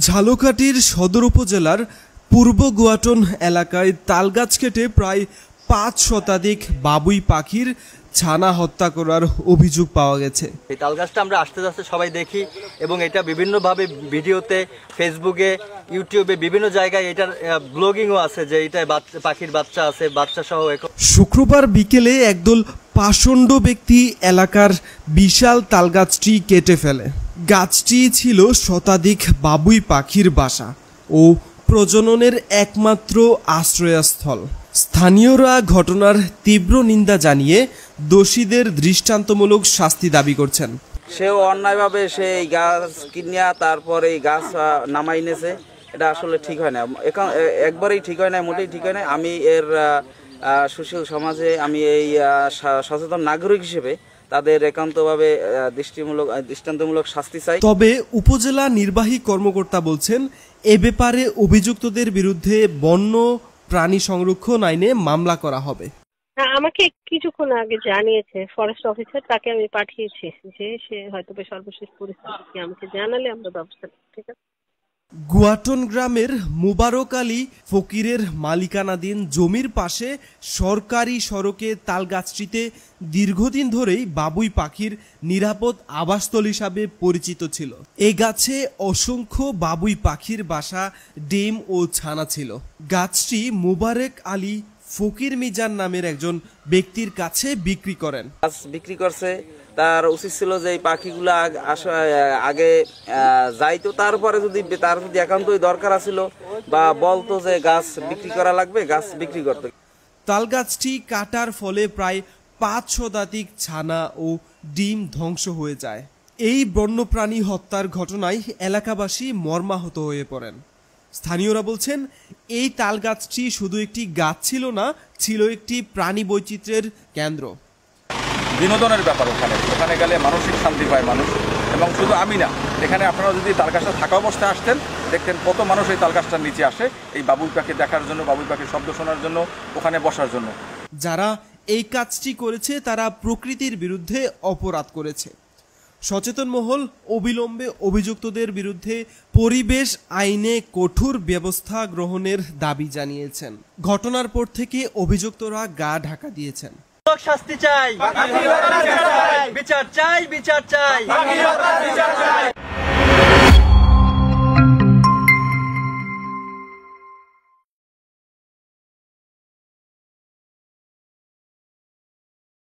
ঝালকাঠির সদর উপজেলার পূর্ব গুয়াটন এলাকায় তালগাছ কেটে প্রায় ৫ শতাধিক বাবুই পাখির ছানা হত্যা করার অভিযোগ পাওয়া গেছে। এই তালগাছটা আমরা আসতে আসতে সবাই দেখি এবং এটা বিভিন্নভাবে ভিডিওতে, ফেসবুকে, ইউটিউবে বিভিন্ন জায়গায় এটার ব্লগিংও আছে যে এটায় পাখির বাচ্চা আছে, বাচ্চা সহ। শুক্রবার বিকেলে একদল পাষণ্ড ব্যক্তি এলাকার বিশাল তালগাছটি কেটে ফেলে। গাছটি ছিল শতাধিক বাবুই পাখির বাসা ও প্রজননের একমাত্র আশ্রয়স্থল। স্থানীয়রা ঘটনার তীব্র নিন্দা জানিয়ে দোষীদের দৃষ্টান্তমূলক শাস্তি দাবি করছেন। সেও অন্যায়ভাবে সেই গাছ কিনিয়া তারপরে এই গাছ নামাই এনেছে, এটা আসলে ঠিক হয় না, একবারেই ঠিক হয় না, মোটেই ঠিক হয় না। আমি এর সুশীল সমাজে আমি এই সচেতন নাগরিক হিসেবে তাদের একান্তভাবে দৃষ্টান্তমূলক শাস্তি চাই। তবে উপজেলা নির্বাহী কর্মকর্তা বলছেন, এ ব্যাপারে অভিযুক্তদের বিরুদ্ধে বন্য প্রাণী সংরক্ষণ আইনে মামলা করা হবে। আমাকে কিছুক্ষণ আগে জানিয়েছে ফরেস্ট অফিসার, তাকে আমি পাঠিয়েছি যে সে হয়তো সর্বশেষ পরিস্থিতি আমাকে জানালে আমরা ব্যবস্থা করব। ঠিক আছে। গুয়াটন গ্রামের মুবারক আলী ফকিরের মালিকানাধীন জমির পাশে সরকারি সড়কে তালগাছটিতে দীর্ঘদিন ধরেই বাবুই পাখির নিরাপদ আবাসস্থল হিসাবে পরিচিত ছিল। এই গাছে অসংখ্য বাবুই পাখির বাসা, ডিম ও ছানা ছিল। গাছটি মুবারক আলী ফকির মিজান নামের একজন ব্যক্তির কাছে বিক্রি করেন। গাছ বিক্রি করছে, তার উচিত ছিল যে এই পাখিগুলো আগে যাইতো, তারপরে তার যদি একান্তই দরকার ছিল বা বলতো যে গাছ বিক্রি করা লাগবে, গাছ বিক্রি করতো। তালগাছটি কাটার ফলে প্রায় ৫ শতাধিক ছানা ও ডিম ধ্বংস হয়ে যায়। এই বন্যপ্রাণী হত্যার ঘটনায় এলাকাবাসী মর্মাহত হয়ে পড়েন। স্থানীয়রা বলছেন, এই তালগাছটি শুধু একটি গাছ ছিল না, ছিল একটি প্রাণী বৈচিত্র্যের কেন্দ্র। বিনোদনের ব্যাপার, ওখানে গেলে মানসিক শান্তি পায় মানুষ। এবং শুধু আমি না, এখানে আপনারা যদি তালগাছটা থাকা অবস্থায় আসতেন, দেখতেন কত মানুষ এই তালগাছটার নিচে আসে এই বাবুই পাখি দেখার জন্য, বাবুই পাখির শব্দ শোনার জন্য, ওখানে বসার জন্য। যারা এই কাজটি করেছে তারা প্রকৃতির বিরুদ্ধে অপরাধ করেছে। সচেতন মহল অবিলম্বে অভিযুক্তদের বিরুদ্ধে পরিবেশ আইনে কঠোর ব্যবস্থা গ্রহণের দাবি জানিয়েছেন। ঘটনার পর থেকে অভিযুক্তরা গা ঢাকা দিয়েছেন। শাস্তি চাই, বিচার চাই, বিচার চাই।